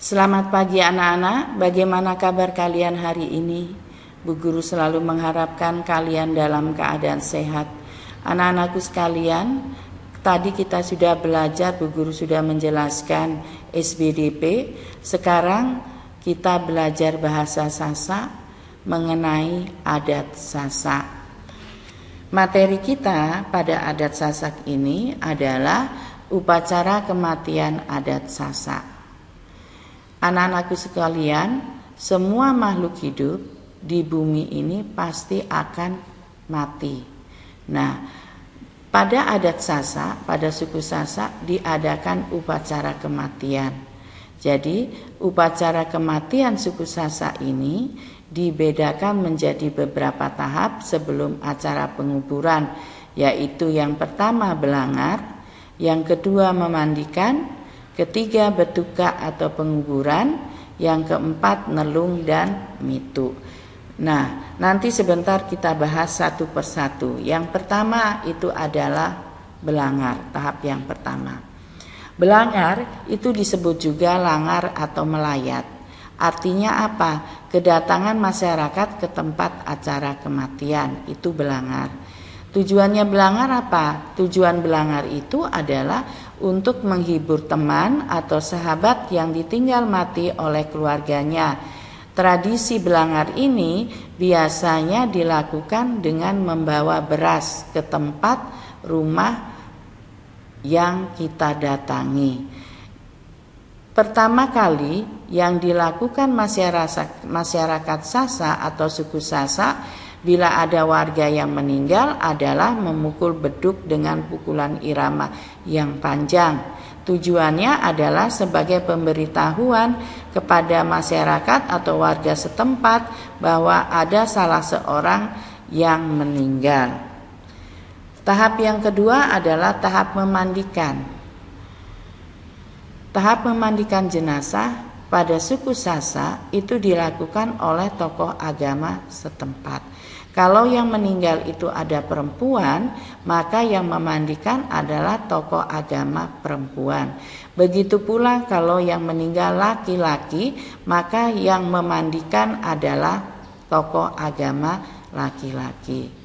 Selamat pagi anak-anak, bagaimana kabar kalian hari ini? Bu Guru selalu mengharapkan kalian dalam keadaan sehat. Anak-anakku sekalian, tadi kita sudah belajar, Bu Guru sudah menjelaskan SBDP. Sekarang kita belajar bahasa Sasak mengenai adat Sasak. Materi kita pada adat Sasak ini adalah upacara kematian adat Sasak. Anak-anakku sekalian, semua makhluk hidup di bumi ini pasti akan mati. Nah, pada adat Sasak, pada suku Sasak diadakan upacara kematian. Jadi, upacara kematian suku Sasak ini dibedakan menjadi beberapa tahap sebelum acara penguburan, yaitu yang pertama belangar, yang kedua memandikan, ketiga betuka atau penguburan, yang keempat nelung dan mitu. Nah, nanti sebentar kita bahas satu persatu. Yang pertama itu adalah belangar, tahap yang pertama. Belangar itu disebut juga langar atau melayat. Artinya apa? Kedatangan masyarakat ke tempat acara kematian, itu belangar. Tujuannya belangar apa? Tujuan belangar itu adalah untuk menghibur teman atau sahabat yang ditinggal mati oleh keluarganya. Tradisi belangar ini biasanya dilakukan dengan membawa beras ke tempat rumah yang kita datangi. Pertama kali yang dilakukan masyarakat Sasak atau suku Sasak bila ada warga yang meninggal adalah memukul beduk dengan pukulan irama yang panjang. Tujuannya adalah sebagai pemberitahuan kepada masyarakat atau warga setempat bahwa ada salah seorang yang meninggal. Tahap yang kedua adalah tahap memandikan. Tahap memandikan jenazah pada suku Sasak itu dilakukan oleh tokoh agama setempat. Kalau yang meninggal itu ada perempuan, maka yang memandikan adalah tokoh agama perempuan. Begitu pula kalau yang meninggal laki-laki, maka yang memandikan adalah tokoh agama laki-laki.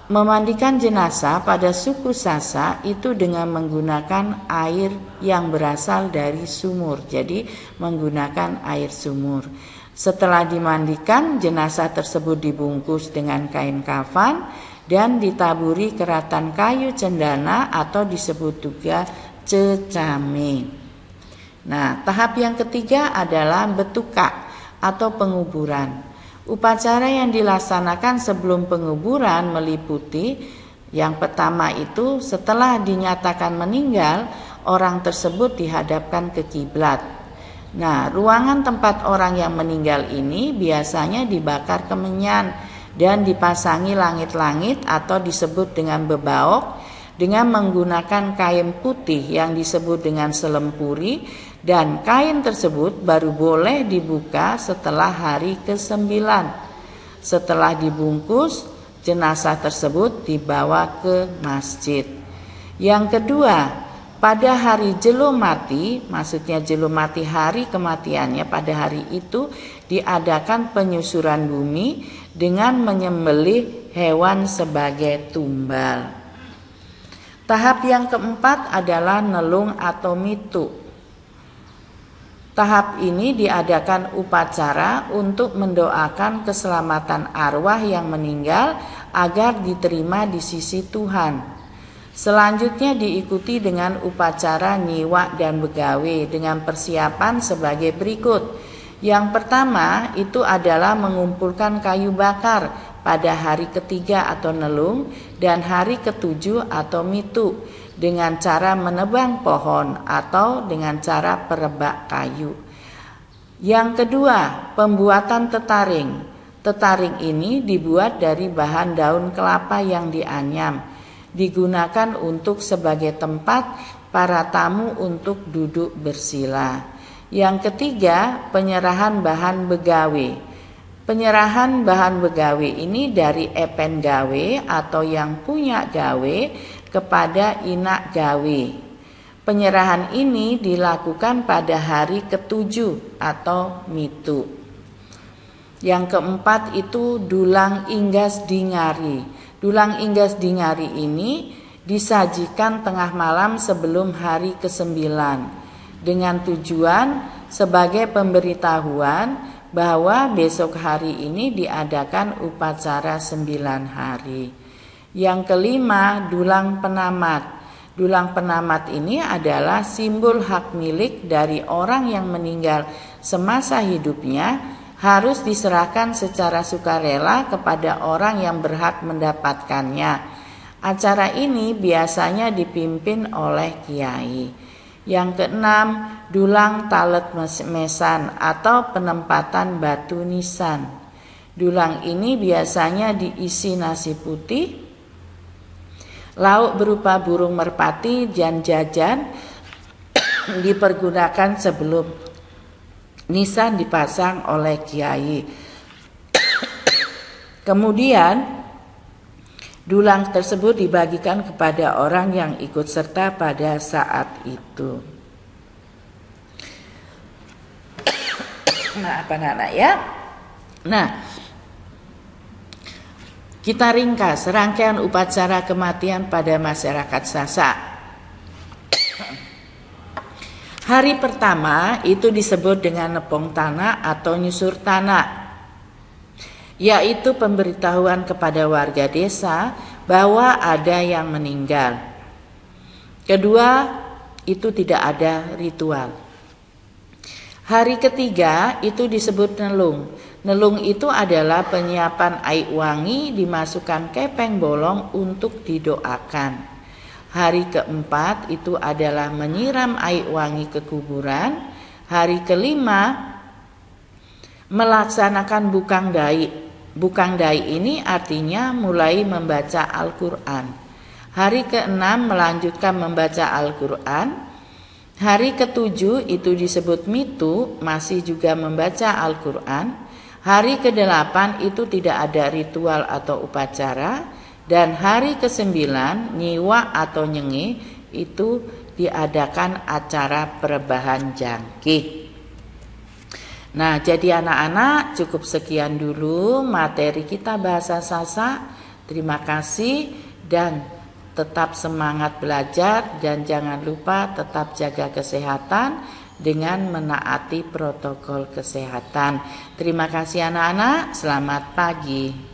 Memandikan jenazah pada suku Sasak itu dengan menggunakan air yang berasal dari sumur. Jadi menggunakan air sumur. Setelah dimandikan, jenazah tersebut dibungkus dengan kain kafan dan ditaburi keratan kayu cendana atau disebut juga cecame. Nah, tahap yang ketiga adalah betuka atau penguburan. Upacara yang dilaksanakan sebelum penguburan meliputi yang pertama itu setelah dinyatakan meninggal, orang tersebut dihadapkan ke kiblat. Nah, ruangan tempat orang yang meninggal ini biasanya dibakar kemenyan dan dipasangi langit-langit atau disebut dengan bebaok dengan menggunakan kain putih yang disebut dengan selempuri, dan kain tersebut baru boleh dibuka setelah hari ke-9. Setelah dibungkus, jenazah tersebut dibawa ke masjid. Yang kedua, pada hari jelum mati, maksudnya jelum mati hari kematiannya, pada hari itu diadakan penyusuran bumi dengan menyembelih hewan sebagai tumbal. Tahap yang keempat adalah nelung atau mitu. Tahap ini diadakan upacara untuk mendoakan keselamatan arwah yang meninggal agar diterima di sisi Tuhan. Selanjutnya diikuti dengan upacara nyiwa dan begawe dengan persiapan sebagai berikut. Yang pertama itu adalah mengumpulkan kayu bakar pada hari ketiga atau nelung dan hari ketujuh atau mitu dengan cara menebang pohon atau dengan cara perebak kayu. Yang kedua, pembuatan tetaring. Tetaring ini dibuat dari bahan daun kelapa yang dianyam. Digunakan untuk sebagai tempat para tamu untuk duduk bersila. Yang ketiga, penyerahan bahan begawe. Penyerahan bahan begawe ini dari epen gawe atau yang punya gawe kepada inak gawe. Penyerahan ini dilakukan pada hari ke-7 atau mitu. Yang keempat itu dulang inggas dingari. Dulang inggas dingari ini disajikan tengah malam sebelum hari ke-9 dengan tujuan sebagai pemberitahuan bahwa besok hari ini diadakan upacara 9 hari. Yang kelima, dulang penamat. Dulang penamat ini adalah simbol hak milik dari orang yang meninggal semasa hidupnya, harus diserahkan secara sukarela kepada orang yang berhak mendapatkannya. Acara ini biasanya dipimpin oleh kiai. Yang keenam, dulang talet mesan atau penempatan batu nisan. Dulang ini biasanya diisi nasi putih, lauk berupa burung merpati dan jajan dipergunakan sebelum nisan dipasang oleh kiai. Kemudian dulang tersebut dibagikan kepada orang yang ikut serta pada saat itu. Maaf anak-anak ya. Nah, kita ringkas rangkaian upacara kematian pada masyarakat Sasak. Hari pertama itu disebut dengan nepong tanah atau nyusur tanah, yaitu pemberitahuan kepada warga desa bahwa ada yang meninggal. Kedua, itu tidak ada ritual. Hari ketiga itu disebut nelung. Nelung itu adalah penyiapan air wangi dimasukkan kepeng bolong untuk didoakan. Hari keempat itu adalah menyiram air wangi ke kuburan. Hari kelima melaksanakan bukang dai. Bukang dai ini artinya mulai membaca Al-Quran. Hari keenam melanjutkan membaca Al-Quran. Hari ketujuh itu disebut mitu, masih juga membaca Al-Quran. Hari ke-8 itu tidak ada ritual atau upacara. Dan hari ke-9 nyiwa atau nyenge itu diadakan acara perebahan jangkih. Nah, jadi anak-anak cukup sekian dulu materi kita bahasa Sasak. Terima kasih dan tetap semangat belajar dan jangan lupa tetap jaga kesehatan dengan menaati protokol kesehatan. Terima kasih anak-anak, selamat pagi.